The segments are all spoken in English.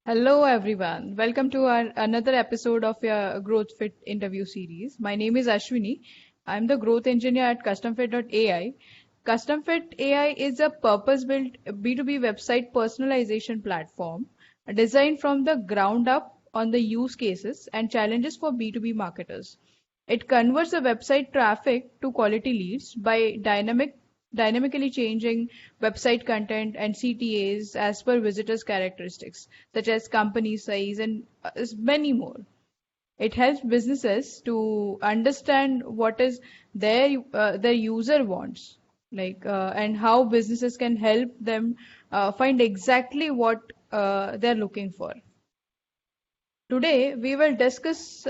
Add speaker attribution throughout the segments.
Speaker 1: Hello, everyone. Welcome to our another episode of your Growth Fit interview series. My name is Ashwini. I'm the growth engineer at CustomFit.ai. CustomFit.ai is a purpose-built B2B website personalization platform designed from the ground up on the use cases and challenges for B2B marketers. It converts the website traffic to quality leads by dynamically changing website content and CTAs as per visitors' characteristics, such as company size and many more. It helps businesses to understand what is their user wants, and how businesses can help them find exactly what they're looking for. Today, we will discuss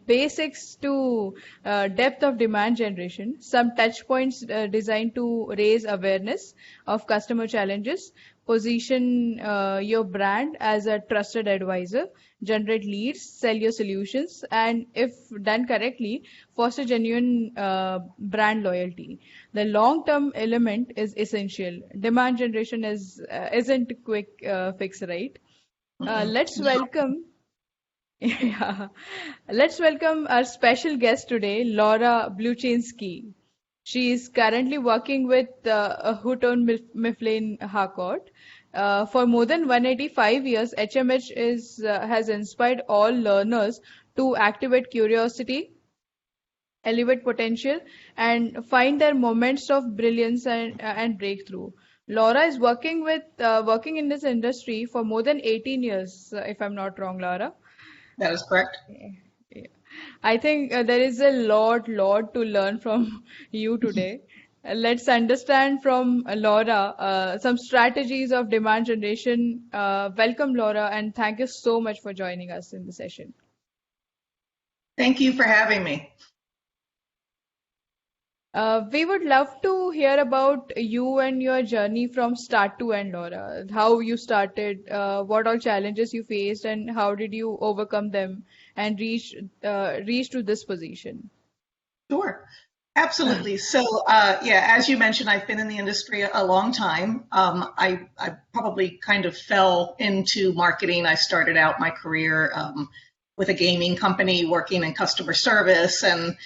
Speaker 1: basics to depth of demand generation, some touch points designed to raise awareness of customer challenges, position your brand as a trusted advisor, generate leads, sell your solutions, and if done correctly, foster genuine brand loyalty. The long-term element is essential. Demand generation isn't a quick fix, right? Let's welcome Yeah. Let's welcome our special guest today, Laura Bluchinski. She is currently working with Houghton Mifflin Harcourt. For more than 185 years, HMH has inspired all learners to activate curiosity, elevate potential, and find their moments of brilliance and breakthrough. Laura is working in this industry for more than 18 years, if I'm not wrong, Laura.
Speaker 2: That is correct.
Speaker 1: Yeah. I think there is a lot to learn from you today. Let's understand from Laura some strategies of demand generation. Welcome, Laura, and thank you so much for joining us in the session.
Speaker 2: Thank you for having me.
Speaker 1: We would love to hear about you and your journey from start to end, Laura. How you started, what all challenges you faced, and how did you overcome them and reach to this position?
Speaker 2: Sure. Absolutely. So, yeah, as you mentioned, I've been in the industry a long time. I probably kind of fell into marketing. I started out my career with a gaming company working in customer service and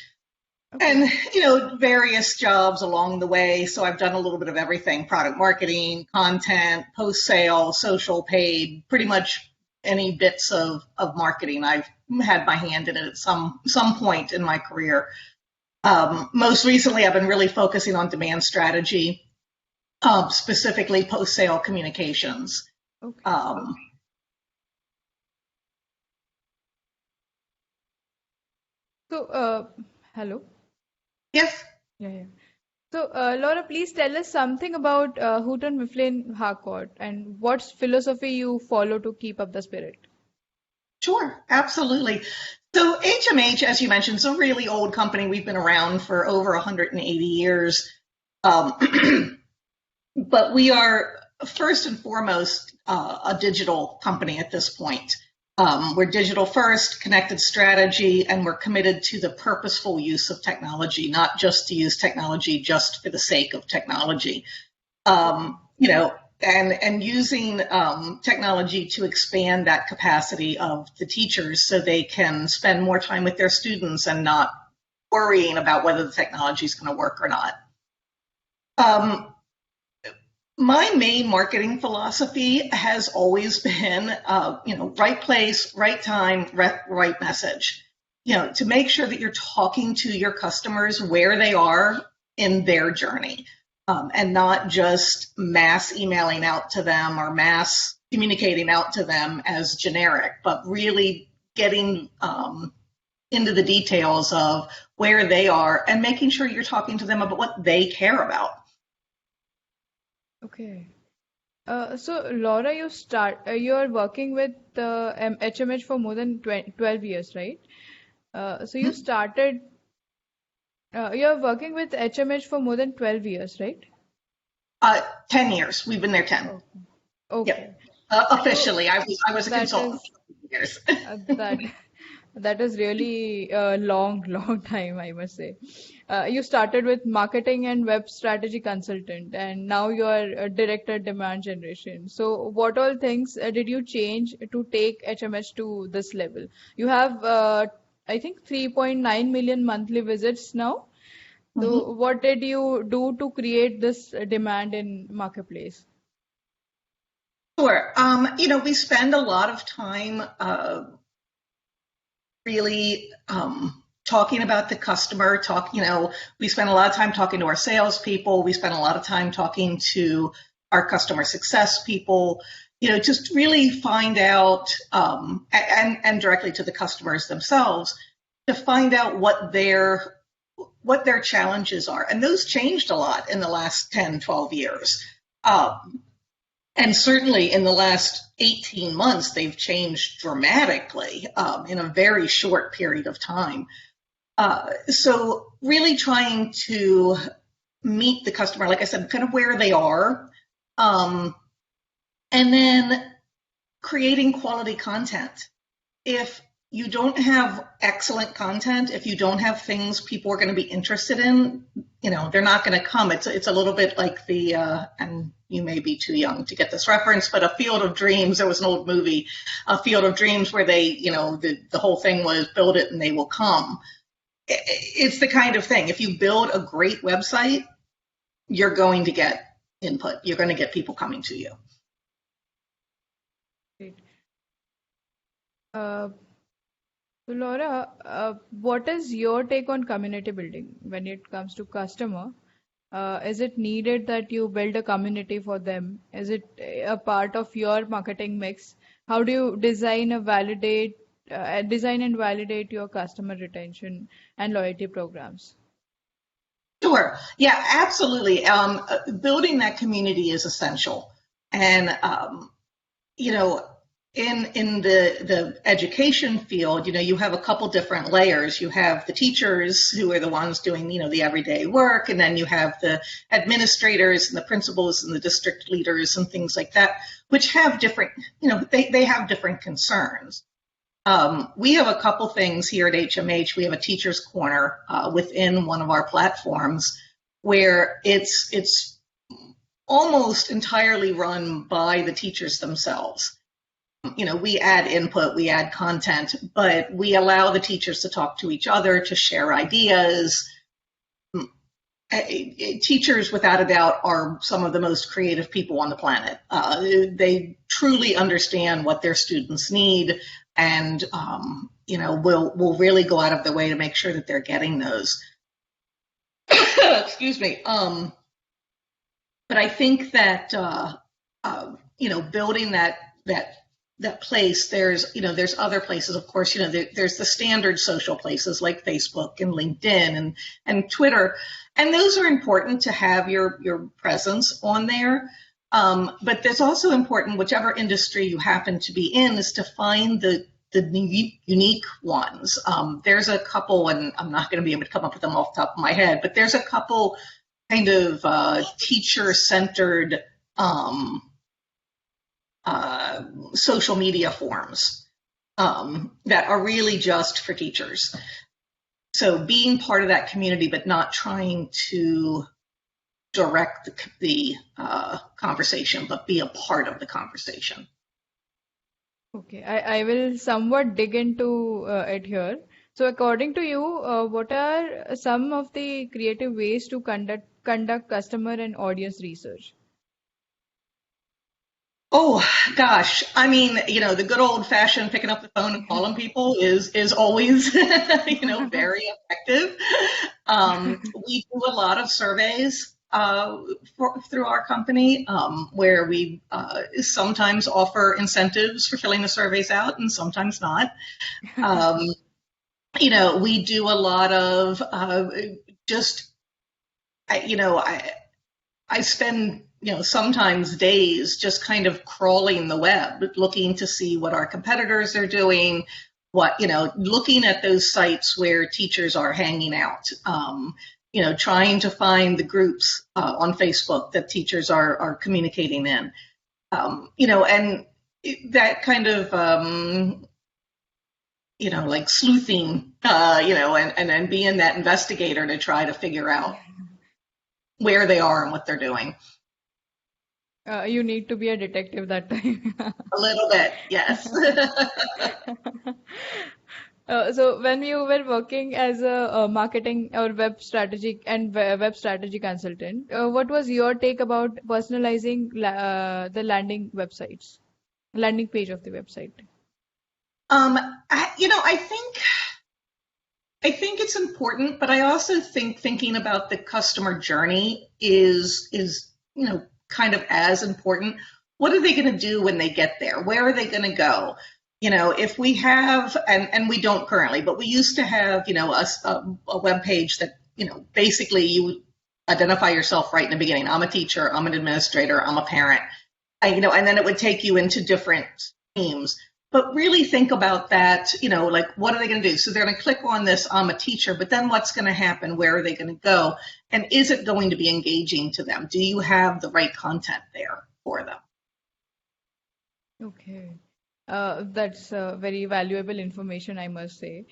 Speaker 2: various jobs along the way. So I've done a little bit of everything: product marketing, content, post sale, social, paid, pretty much any bits of marketing. I've had my hand in it at some point in my career. Most recently, I've been really focusing on demand strategy, specifically post sale communications.
Speaker 1: Okay. Hello.
Speaker 2: Yes.
Speaker 1: Yeah. So, Laura, please tell us something about Houghton Mifflin Harcourt and what philosophy you follow to keep up the spirit.
Speaker 2: Sure, absolutely. So HMH, as you mentioned, is a really old company. We've been around for over 180 years. But we are first and foremost a digital company at this point. We're digital first, connected strategy, and we're committed to the purposeful use of technology, not just to use technology just for the sake of technology. And using technology to expand that capacity of the teachers so they can spend more time with their students and not worrying about whether the technology is going to work or not. My main marketing philosophy has always been, right place, right time, right message. To make sure that you're talking to your customers where they are in their journey, and not just mass emailing out to them or mass communicating out to them as generic, but really getting into the details of where they are and making sure you're talking to them about what they care about.
Speaker 1: Okay. So Laura, you're working with HMH for more than 12 years, right? So you're working with HMH for more than 12 years, right?
Speaker 2: 10 years. We've been there 10.
Speaker 1: Okay.
Speaker 2: Yep. Officially, I was a
Speaker 1: That
Speaker 2: consultant
Speaker 1: is
Speaker 2: for years.
Speaker 1: that That is really a long, long time, I must say. You started with marketing and web strategy consultant, and now you are a director demand generation. So, what all things did you change to take HMH to this level? You have, I think, 3.9 million monthly visits now.
Speaker 2: Mhm.
Speaker 1: So, what did you do to create this demand in marketplace?
Speaker 2: Sure. We spend a lot of time really talking about the customer. We spend a lot of time talking to our salespeople. We spend a lot of time talking to our customer success people. Just really find out, and directly to the customers themselves, to find out what their challenges are. And those changed a lot in the last 10, 12 years. And certainly in the last 18 months, they've changed dramatically in a very short period of time. So really trying to meet the customer, like I said, kind of where they are, and then creating quality content. If you don't have excellent content, if you don't have things people are going to be interested in, they're not going to come. It's a little bit like and you may be too young to get this reference, but A Field of Dreams. There was an old movie, A Field of Dreams, where they, the whole thing was build it and they will come. It's the kind of thing. If you build a great website, you're going to get input. You're going to get people coming to you.
Speaker 1: Great. Uh, So Laura, what is your take on community building when it comes to customer? Is it needed that you build a community for them? Is it a part of your marketing mix? How do you design and validate your customer retention and loyalty programs?
Speaker 2: Sure. Yeah, absolutely. Building that community is essential. And, you know, in the education field, you have a couple different layers. You have the teachers who are the ones doing, the everyday work, and then you have the administrators and the principals and the district leaders and things like that, which have different, they have different concerns. We have a couple things here at HMH. We have a teacher's corner within one of our platforms where it's almost entirely run by the teachers themselves. We add input, we add content, but we allow the teachers to talk to each other, to share ideas. Teachers, without a doubt, are some of the most creative people on the planet. They truly understand what their students need, and will really go out of their way to make sure that they're getting those. Excuse me. But I think that building that place, there's other places, of course. There's the standard social places like Facebook and LinkedIn and Twitter, and those are important to have your presence on there. But there's also important, whichever industry you happen to be in, is to find the unique ones. There's a couple, and I'm not going to be able to come up with them off the top of my head, but there's a couple kind of teacher-centered social media forums that are really just for teachers. So being part of that community, but not trying to direct the conversation, but be a part of the conversation.
Speaker 1: Okay, I will somewhat dig into it here. So according to you, what are some of the creative ways to conduct customer and audience research?
Speaker 2: Oh gosh, I mean, the good old fashioned picking up the phone and calling people is always, very effective. We do a lot of surveys through our company, where we sometimes offer incentives for filling the surveys out, and sometimes not. We do a lot of just, I spend, sometimes days just kind of crawling the web, looking to see what our competitors are doing, looking at those sites where teachers are hanging out, trying to find the groups on Facebook that teachers are communicating in, and that kind of, like sleuthing, and then being that investigator to try to figure out where they are and what they're doing.
Speaker 1: You need to be a detective that time.
Speaker 2: A little bit, yes.
Speaker 1: So when you were working as a marketing or web strategy consultant, what was your take about personalizing the landing page of the website?
Speaker 2: I think it's important, but I also think thinking about the customer journey is kind of as important. What are they going to do when they get there? Where are they going to go? If we have, and we don't currently, but we used to have, a web page that, basically you identify yourself right in the beginning. I'm a teacher, I'm an administrator, I'm a parent, and then it would take you into different themes. But really think about that, like what are they going to do? So they're going to click on this, I'm a teacher, but then what's going to happen? Where are they going to go? And is it going to be engaging to them? Do you have the right content there for them?
Speaker 1: Okay. That's very valuable information, I must say.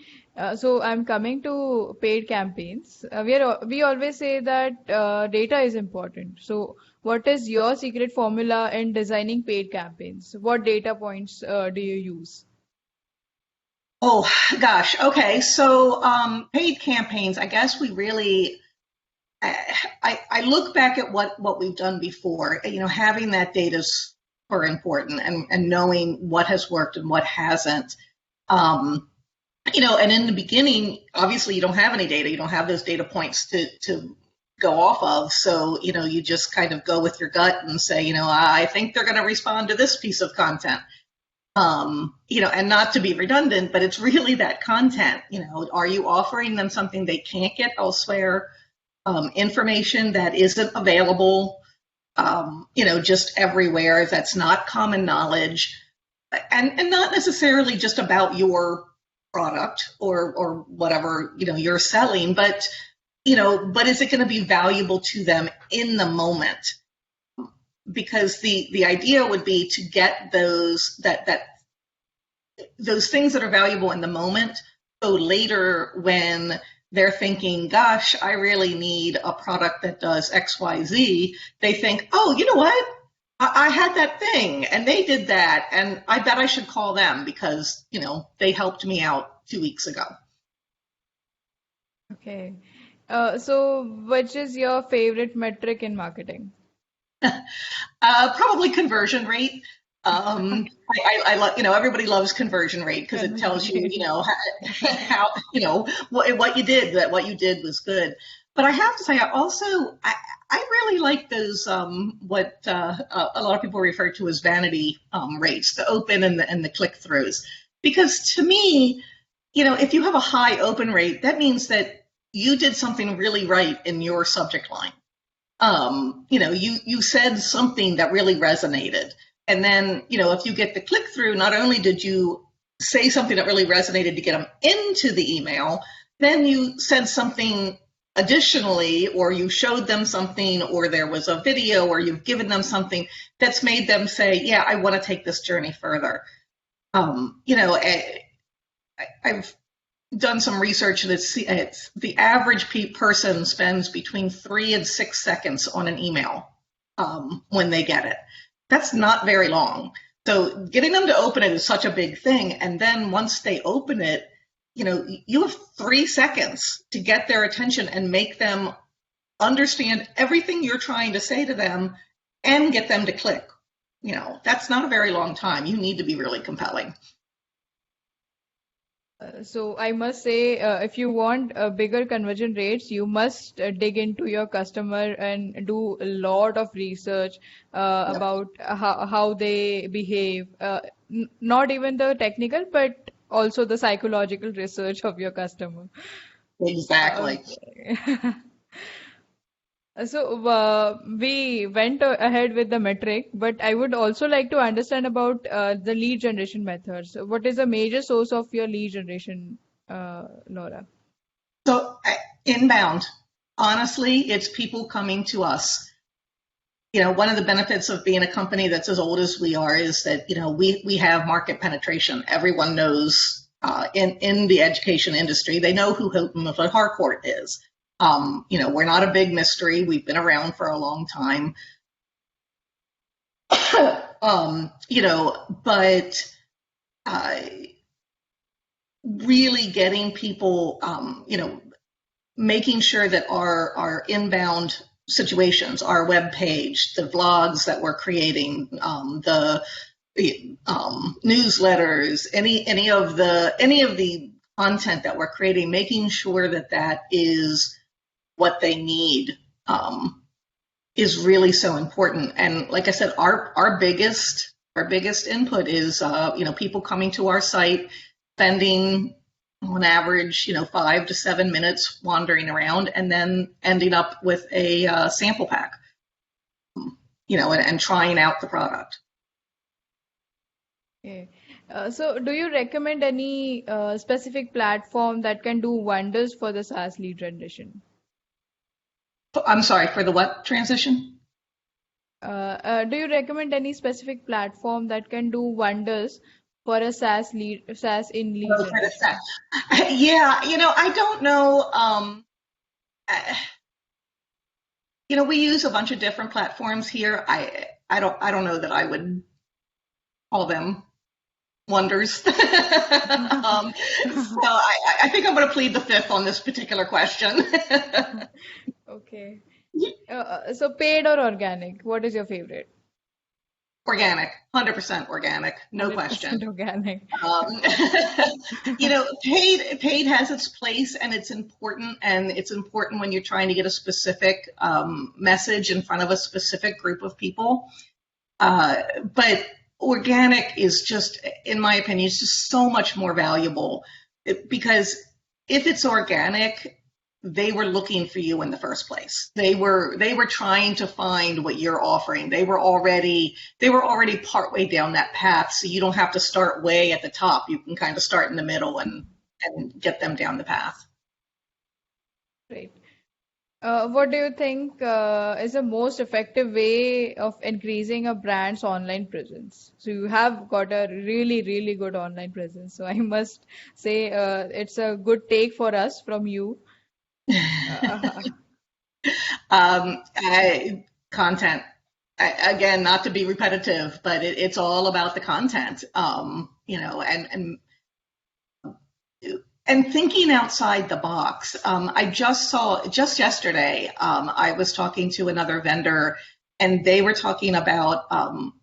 Speaker 1: So I'm coming to paid campaigns. We always say that data is important. So what is your secret formula in designing paid campaigns? What data points do you use?
Speaker 2: Oh gosh. Okay. So paid campaigns, I guess we really I look back at what we've done before. Having that data is super important, and knowing what has worked and what hasn't. Um, and in the beginning, obviously you don't have any data. You don't have those data points to go off of. So, you just kind of go with your gut and say, I think they're going to respond to this piece of content. And not to be redundant, but it's really that content. Are you offering them something they can't get elsewhere? Information that isn't available, just everywhere, that's not common knowledge, and not necessarily just about your product or whatever, you're selling, but is it going to be valuable to them in the moment? Because the idea would be to get those things that are valuable in the moment, so later when they're thinking, gosh, I really need a product that does XYZ, they think, oh, you know what? I had that thing and they did that, and I bet I should call them because, they helped me out 2 weeks ago.
Speaker 1: Okay. So which is your favorite metric in marketing?
Speaker 2: Probably conversion rate. I love, everybody loves conversion rate because it tells you,
Speaker 1: Conversion.
Speaker 2: how, what you did, that what you did was good. But I have to say, I really like those, what a lot of people refer to as vanity rates, the open and the click throughs. Because to me, if you have a high open rate, that means that you did something really right in your subject line. You said something that really resonated. And then, if you get the click through, not only did you say something that really resonated to get them into the email, then you said something additionally, or you showed them something, or there was a video, or you've given them something that's made them say, yeah, I want to take this journey further. I've done some research that the average person spends between 3 and 6 seconds on an email when they get it. That's not very long. So getting them to open it is such a big thing. And then once they open it, you have 3 seconds to get their attention and make them understand everything you're trying to say to them and get them to click. That's not a very long time. You need to be really compelling.
Speaker 1: So I must say, if you want bigger conversion rates, you must dig into your customer and do a lot of research
Speaker 2: Yep.
Speaker 1: about how they behave. Not even the technical, but also the psychological research of your customer.
Speaker 2: Exactly.
Speaker 1: Okay. So we went ahead with the metric, but I would also like to understand about the lead generation methods. What is a major source of your lead generation, Laura?
Speaker 2: So inbound, honestly, it's people coming to us. One of the benefits of being a company that's as old as we are is that, we have market penetration. Everyone knows in the education industry. They know who Houghton Mifflin Harcourt is. We're not a big mystery. We've been around for a long time. But really getting people, making sure that our inbound situations, our web page, the vlogs that we're creating, the newsletters, any of the content that we're creating, making sure that is what they need, is really so important. And like I said, our biggest input is people coming to our site, spending on average 5 to 7 minutes wandering around, and then ending up with a sample pack, and trying out the product.
Speaker 1: Okay. So do you recommend any specific platform that can do wonders for the SaaS lead generation?
Speaker 2: I'm sorry, for the what transition?
Speaker 1: Do you recommend any specific platform that can do wonders for a SaaS in lead
Speaker 2: Oh, for the
Speaker 1: generation?
Speaker 2: Yeah, I don't know. We use a bunch of different platforms here. I don't know that I would call them wonders. So I think I'm going to plead the fifth on this particular question.
Speaker 1: Okay. So paid or organic? What is your favorite?
Speaker 2: Organic, 100% organic, no question.
Speaker 1: 100% organic.
Speaker 2: Um, paid has its place, and it's important, when you're trying to get a specific message in front of a specific group of people. But organic is just, in my opinion, is just so much more valuable, because if it's organic, they were looking for you in the first place. They were trying to find what you're offering. They were already partway down that path, so you don't have to start way at the top. You can kind of start in the middle and get them down the path.
Speaker 1: Great. What do you think is the most effective way of increasing a brand's online presence? So you have got a really, really good online presence. So I must say it's a good take for us from you. Uh,
Speaker 2: Content. Again, not to be repetitive, but it's all about the content. And thinking outside the box. I just yesterday, I was talking to another vendor, and they were talking about,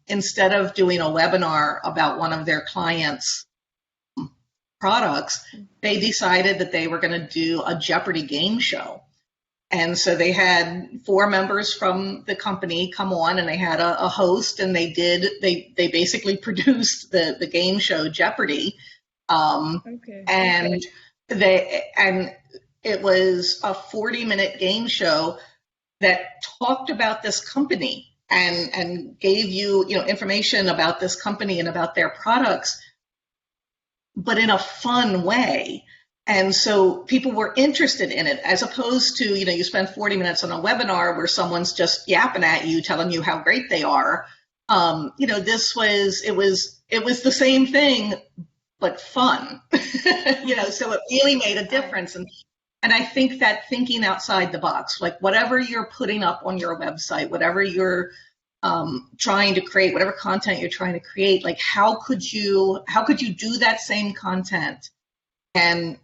Speaker 2: instead of doing a webinar about one of their clients' products, they decided that they were going to do a Jeopardy game show. And so they had 4 members from the company come on, and they had a host, and they basically produced the game show Jeopardy.
Speaker 1: okay.
Speaker 2: And it was a 40-minute game show that talked about this company and gave you information about this company and about their products, but in a fun way. And so people were interested in it, as opposed to, you spend 40 minutes on a webinar where someone's just yapping at you, telling you how great they are. It was the same thing, but fun. So it really made a difference. And I think that thinking outside the box, like whatever you're putting up on your website, whatever you're trying to create, whatever content you're trying to create, like how could you do that same content and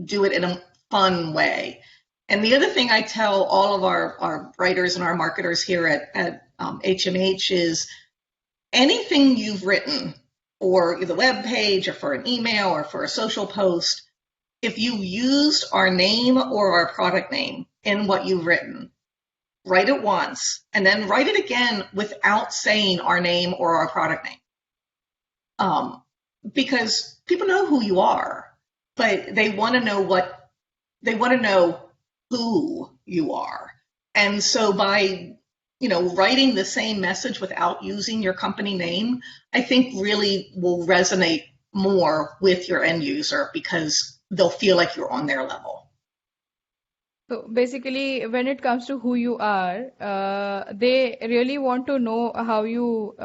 Speaker 2: do it in a fun way? And the other thing I tell all of our writers and our marketers here at HMH is, anything you've written, or the web page, or for an email, or for a social post, if you used our name or our product name in what you've written, write it once and then write it again without saying our name or our product name. Because people know who you are, but they want to know who you are. And so by writing the same message without using your company name, I think really will resonate more with your end user, because they'll feel like you're on their level.
Speaker 1: So basically, when it comes to who you are, they really want to know how you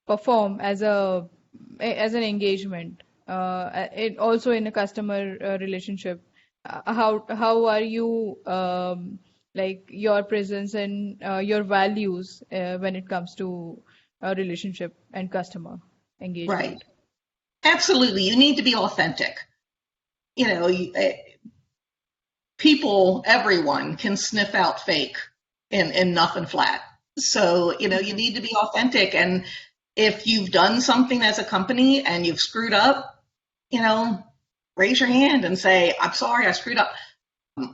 Speaker 1: perform as an engagement. it also in a customer relationship. How are you like your presence and your values when it comes to relationship and customer
Speaker 2: Right.
Speaker 1: engagement?
Speaker 2: Absolutely. You need to be authentic. People, everyone can sniff out fake in nothing flat. So, you
Speaker 1: Mhm.
Speaker 2: need to be authentic. And if you've done something as a company and you've screwed up, you know, raise your hand and say, I'm sorry, I screwed up.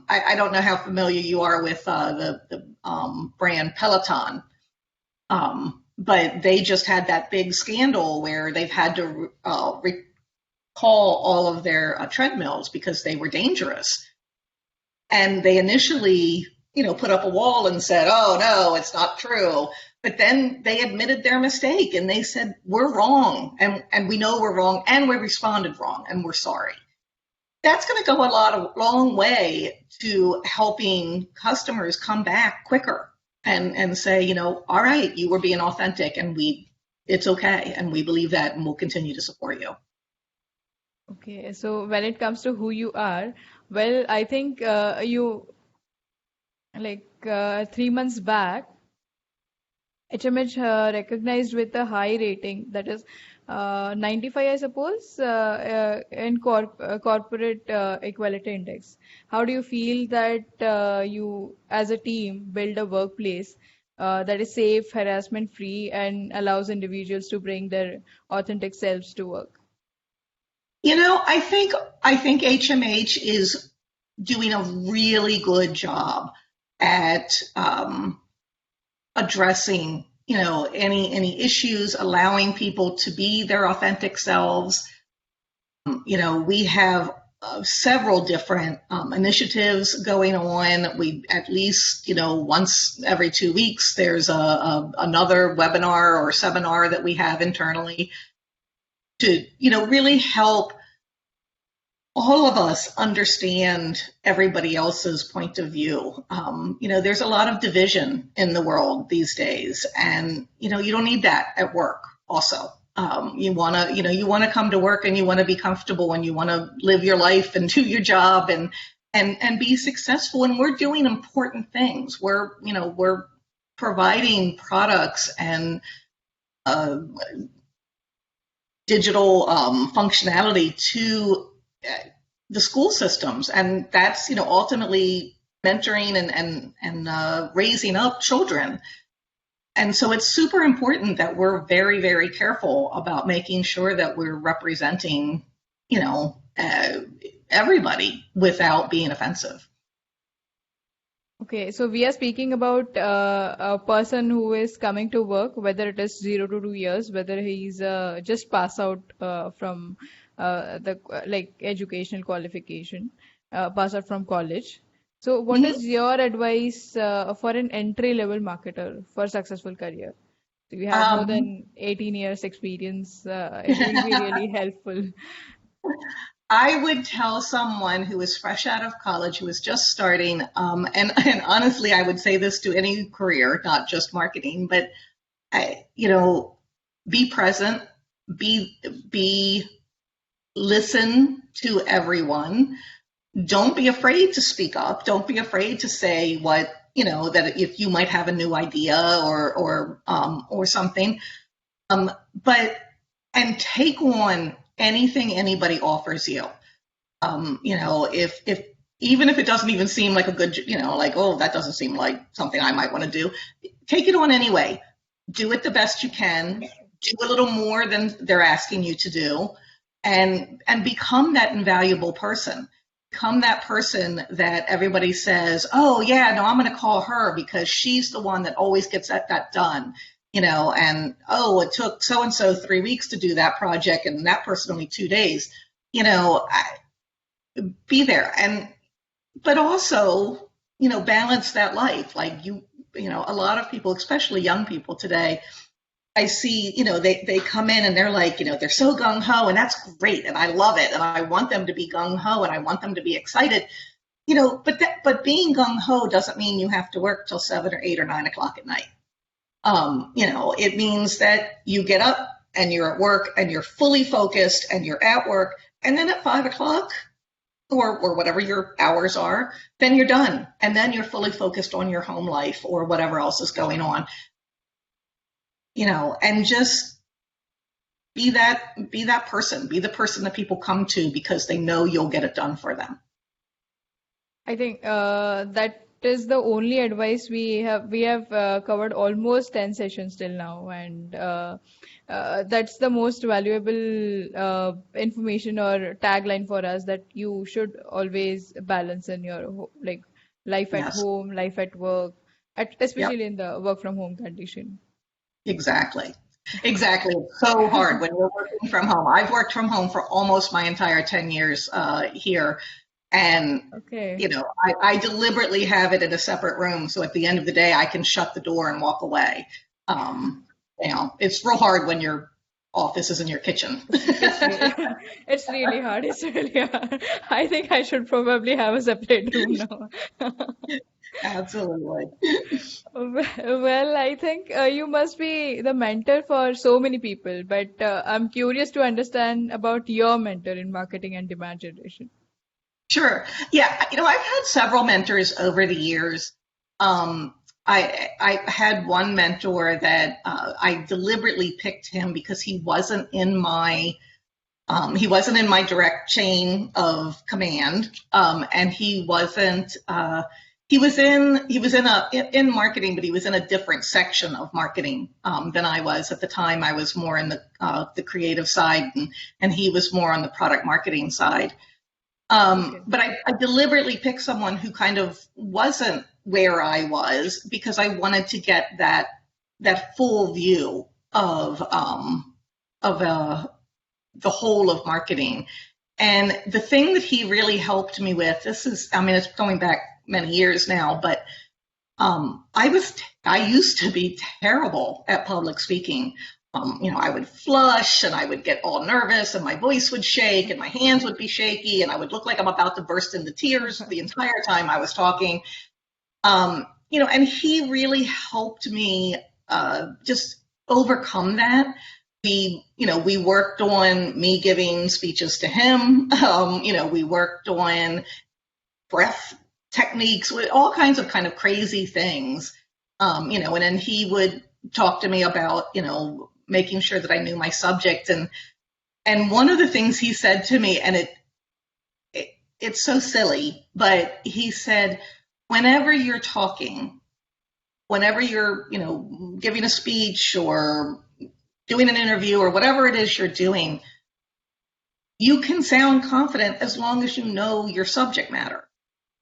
Speaker 2: I don't know how familiar you are with the brand Peloton, but they just had that big scandal where they've had to recall all of their treadmills because they were dangerous. And they initially, put up a wall and said, oh, no, it's not true. But then they admitted their mistake and they said, we're wrong. And we know we're wrong and we responded wrong and we're sorry. That's going to go a long way to helping customers come back quicker and say, all right, you were being authentic and it's okay. And we believe that and we'll continue to support you.
Speaker 1: Okay, so when it comes to who you are, well, I think you like 3 months back, HMH recognized with a high rating, that is 95, I suppose, in corporate equality index. How do you feel that you, as a team, build a workplace that is safe, harassment free, and allows individuals to bring their authentic selves to work?
Speaker 2: I think HMH is doing a really good job at addressing any issues, allowing people to be their authentic selves. We have several different initiatives going on. We at least once every 2 weeks there's another webinar or seminar that we have internally to really help all of us understand everybody else's point of view. There's a lot of division in the world these days, and you don't need that at work. Also, you want to come to work and you want to be comfortable and you want to live your life and do your job and be successful. And we're doing important things. We're providing products and uh, digital functionality to the school systems, and that's ultimately mentoring and raising up children. And so it's super important that we're very, very careful about making sure that we're representing everybody without being offensive.
Speaker 1: Okay, so we are speaking about a person who is coming to work, whether it is 0 to 2 years, whether he's just pass out from the like educational qualification, pass out from college. So, what
Speaker 2: Mm-hmm.
Speaker 1: is your advice for an entry level marketer for successful career? So you have more
Speaker 2: Um,
Speaker 1: than 18 years experience. It will be really helpful.
Speaker 2: I would tell someone who is fresh out of college, who is just starting, and honestly, I would say this to any career, not just marketing, but I, be present, be be listen to everyone. Don't be afraid to speak up. Don't be afraid to say what that if you might have a new idea or something. But and take on anything anybody offers you. If even if it doesn't even seem like a good, like, oh, that doesn't seem like something I might want to do, take it on anyway. Do it the best you can. Do a little more than they're asking you to do, and become that invaluable person. Become that person that everybody says, oh yeah, no, I'm going to call her because she's the one that always gets that done. And oh, it took so and so 3 weeks to do that project, and that person only 2 days. Be there, but also balance that life. Like a lot of people, especially young people today, I see, they come in and they're like, they're so gung ho, and that's great, and I love it, and I want them to be gung ho, and I want them to be excited, but being gung ho doesn't mean you have to work till 7 or 8 or 9 o'clock at night. It means that you get up, and you're at work and you're fully focused and you're at work, and then at 5 o'clock or whatever your hours are, then you're done. And then you're fully focused on your home life or whatever else is going on, and just be that person, be the person that people come to because they know you'll get it done for them.
Speaker 1: I think that is the only advice we have. We have covered almost 10 sessions till now, and that's the most valuable information or tagline for us, that you should always balance in your like life at
Speaker 2: Yes.
Speaker 1: home, life at work,
Speaker 2: Yep.
Speaker 1: especially in the work from home condition.
Speaker 2: Exactly. Exactly. It's so hard when you're working from home. I've worked from home for almost my entire 10 years here. And,
Speaker 1: Okay.
Speaker 2: I deliberately have it in a separate room. So at the end of the day, I can shut the door and walk away. It's real hard when your office is in your kitchen.
Speaker 1: It's really, it's really hard. It's really hard. I think I should probably have a separate room now.
Speaker 2: Absolutely.
Speaker 1: Well, I think you must be the mentor for so many people, but I'm curious to understand about your mentor in marketing and demand generation.
Speaker 2: Sure. Yeah. I've had several mentors over the years. I had one mentor that I deliberately picked him because he wasn't in my direct chain of command, and he was in marketing, but he was in a different section of marketing than I was at the time. I was more in the creative side, and he was more on the product marketing side.
Speaker 1: Okay.
Speaker 2: But I deliberately picked someone who kind of wasn't where I was because I wanted to get that full view of the whole of marketing. And the thing that he really helped me with, it's going back many years now, but I used to be terrible at public speaking. I would flush and I would get all nervous and my voice would shake and my hands would be shaky and I would look like I'm about to burst into tears the entire time I was talking. And he really helped me just overcome that. We worked on me giving speeches to him. We worked on breath techniques, with all kinds of kind of crazy things. And then he would talk to me about, making sure that I knew my subject. And one of the things he said to me, and it's so silly, but he said, whenever you're talking, whenever you're, giving a speech or doing an interview or whatever it is you're doing, you can sound confident as long as you know your subject matter.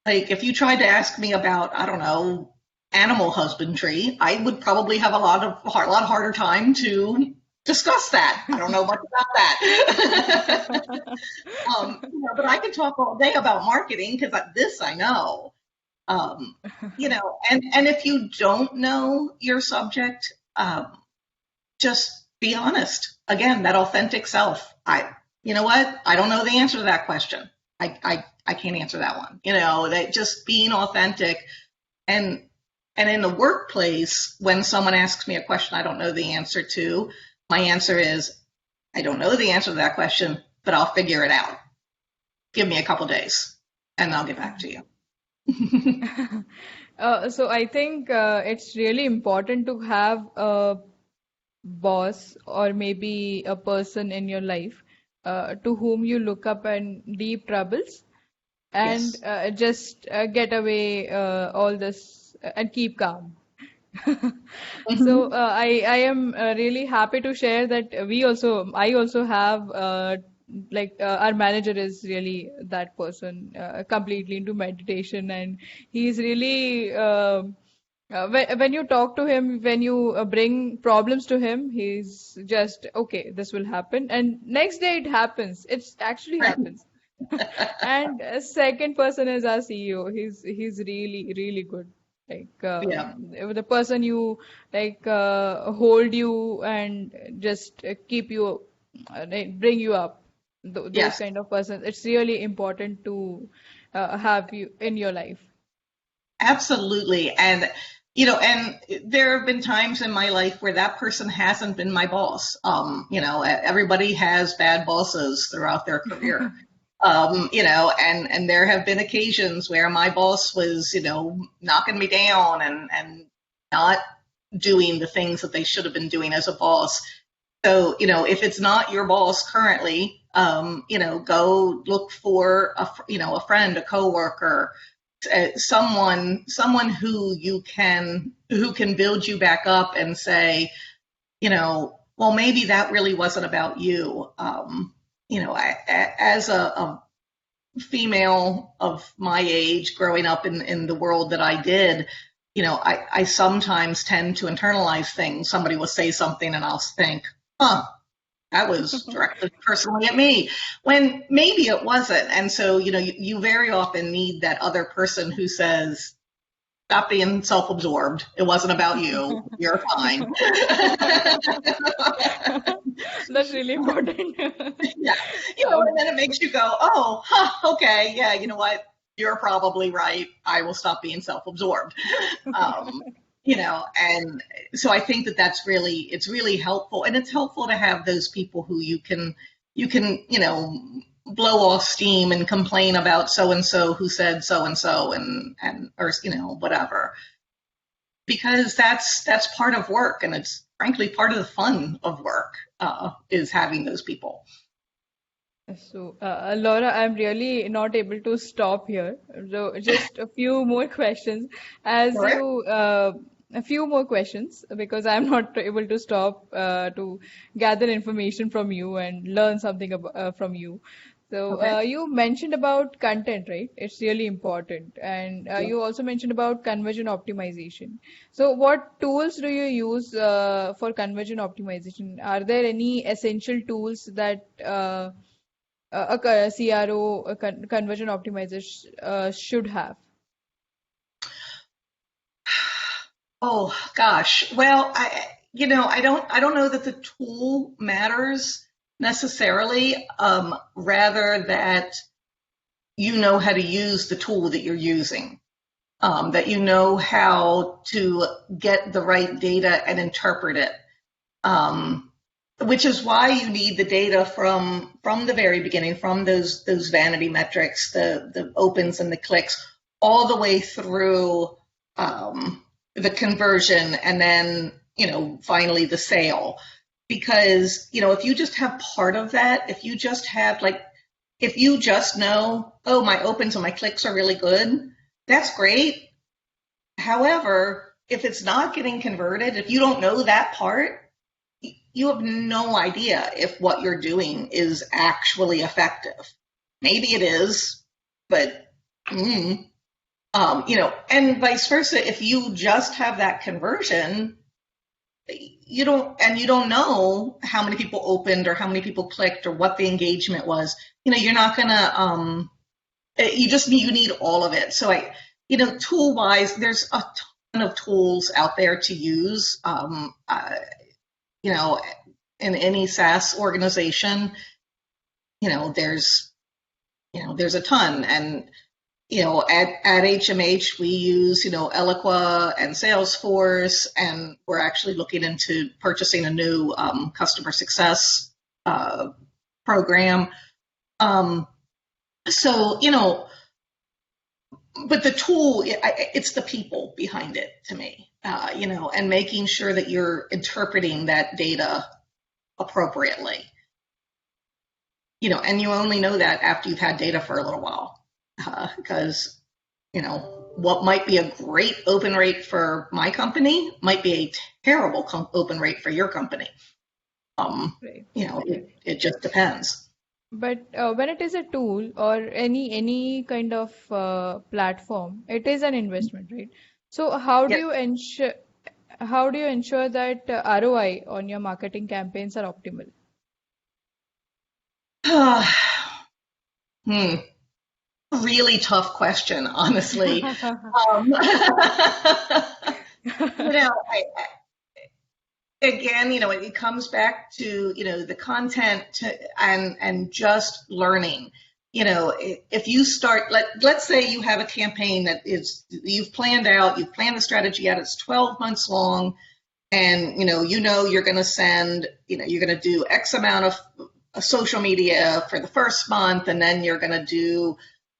Speaker 2: Like if you tried to ask me about, I don't know, animal husbandry, I would probably have a lot harder time to discuss that. I don't know much about that. But I can talk all day about marketing because this I know. And if you don't know your subject, just be honest. Again, that authentic self. You know what? I don't know the answer to that question. I can't answer that one. That just being authentic. And in the workplace, when someone asks me a question I don't know the answer to, my answer is, I don't know the answer to that question, but I'll figure it out. Give me a couple days and I'll get back to you.
Speaker 1: So I think it's really important to have a boss or maybe a person in your life to whom you look up in deep troubles, and
Speaker 2: Yes.
Speaker 1: just get away all this and keep calm. So
Speaker 2: Hmm.
Speaker 1: I am really happy to share that I also have our manager is really that person, completely into meditation, and he's really when you talk to him, when you bring problems to him, he's just okay, this will happen, and next day it happens. It actually
Speaker 2: Right.
Speaker 1: happens. And second person is our CEO. He's really really good. Like
Speaker 2: Yeah.
Speaker 1: the person you hold you and just keep you bring you up. Those
Speaker 2: Yes.
Speaker 1: kind of persons. It's really important to have you in your life.
Speaker 2: Absolutely. And And there have been times in my life where that person hasn't been my boss. Everybody has bad bosses throughout their career. And there have been occasions where my boss was, knocking me down and not doing the things that they should have been doing as a boss. So, if it's not your boss currently, go look for a friend, a coworker, someone who can build you back up and say, well, maybe that really wasn't about you. As a female of my age growing up in the world that I did, I sometimes tend to internalize things. Somebody will say something and I'll think, that was directed personally at me, when maybe it wasn't. And so, you very often need that other person who says, stop being self-absorbed. It wasn't about you. You're fine.
Speaker 1: That's really important.
Speaker 2: Yeah. And then it makes you go, oh, okay. Yeah. You know what? You're probably right. I will stop being self-absorbed. And so I think it's really helpful, and it's helpful to have those people who you can, blow off steam and complain about so-and-so who said so-and-so or whatever, because that's part of work, and it's frankly part of the fun of work, is having those people.
Speaker 1: So, Laura, I'm really not able to stop here. So, just a few more questions. A few more questions, because I'm not able to stop to gather information from you and learn something from you. So,
Speaker 2: Okay.
Speaker 1: you mentioned about content, right? It's really important. And you also mentioned about conversion optimization. So, what tools do you use for conversion optimization? Are there any essential tools that a CRO, conversion optimizer, should have?
Speaker 2: Oh gosh. Well, I don't know that the tool matters necessarily. Rather that you know how to use the tool that you're using. That you know how to get the right data and interpret it. Which is why you need the data from the very beginning, from those vanity metrics, the opens and the clicks, all the way through the conversion, and then finally the sale. Because if you just have part of that, if you just know, oh, my opens and my clicks are really good, that's great. However, if it's not getting converted, if you don't know that part, you have no idea if what you're doing is actually effective. Maybe it is, but and vice versa. If you just have that conversion, you don't know how many people opened or how many people clicked or what the engagement was. You're not gonna. You need all of it. So tool wise, there's a ton of tools out there to use. In any SaaS organization, there's a ton. And, at HMH, we use, Eloqua and Salesforce, and we're actually looking into purchasing a new customer success program. So, but the tool, it's the people behind it to me, and making sure that you're interpreting that data appropriately. And you only know that after you've had data for a little while, because, what might be a great open rate for my company might be a terrible open rate for your company.
Speaker 1: Right.
Speaker 2: It just depends.
Speaker 1: But when it is a tool or any kind of platform, it is an investment, right? So how do you ensure that ROI on your marketing campaigns are optimal?
Speaker 2: Really tough question, honestly. Again, it comes back to, the content and just learning. if you start, let's say you have a campaign that is, you've planned the strategy out, it's 12 months long, and you're going to send, you're going to do X amount of social media for the first month, and then you're going to do,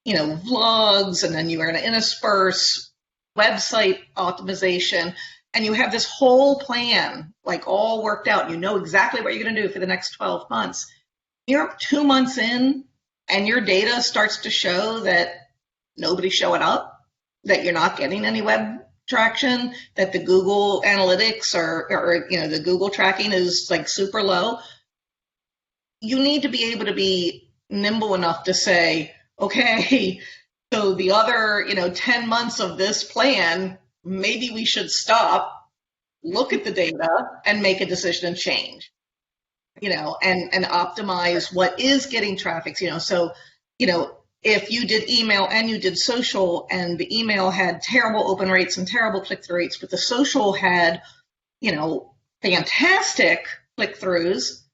Speaker 2: vlogs, and then you're going to intersperse website optimization, and you have this whole plan, like all worked out. You know exactly what you're going to do for the next 12 months. You're 2 months in, and your data starts to show that nobody's showing up, that you're not getting any web traction, that the Google analytics or the Google tracking is like super low. You need to be able to be nimble enough to say, okay, so the other 10 months of this plan, maybe we should stop, look at the data, and make a decision and change. And optimize what is getting traffic. So if you did email and you did social, and the email had terrible open rates and terrible click-through rates, but the social had, fantastic click-throughs,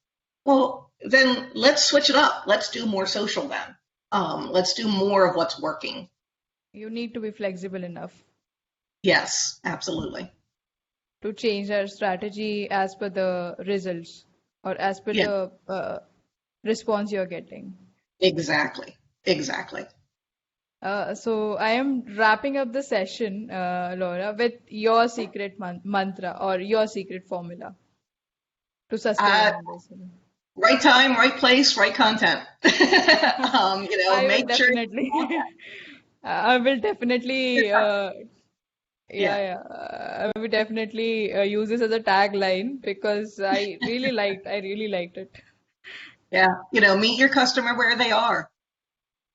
Speaker 2: well, then let's switch it up. Let's do more social then. Let's do more of what's working.
Speaker 1: You need to be flexible enough.
Speaker 2: Yes, absolutely.
Speaker 1: To change our strategy as per the results, or as per the response you're getting.
Speaker 2: Exactly.
Speaker 1: So I am wrapping up the session, Laura, with your secret mantra or your secret formula to sustain on this.
Speaker 2: Right time, right place, right content. Make sure.
Speaker 1: I will definitely. I will definitely use this as a tagline because I really liked it.
Speaker 2: Yeah, meet your customer where they are.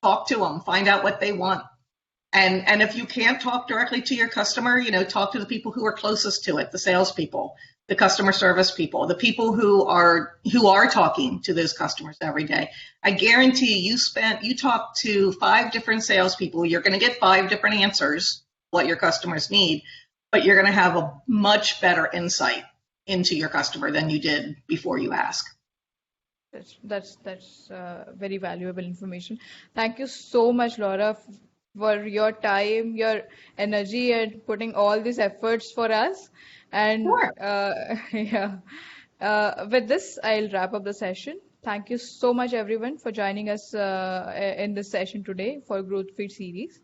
Speaker 2: Talk to them, find out what they want. And if you can't talk directly to your customer, talk to the people who are closest to it, the salespeople, the customer service people, the people who are talking to those customers every day. I guarantee you talk to 5 different salespeople, you're going to get 5 different answers what your customers need, but you're going to have a much better insight into your customer than you did before you ask.
Speaker 1: That's very valuable information. Thank you so much, Laura, for your time, your energy, and putting all these efforts for us. And
Speaker 2: Sure.
Speaker 1: With this, I'll wrap up the session. Thank you so much, everyone, for joining us in this session today for Growth Feed series.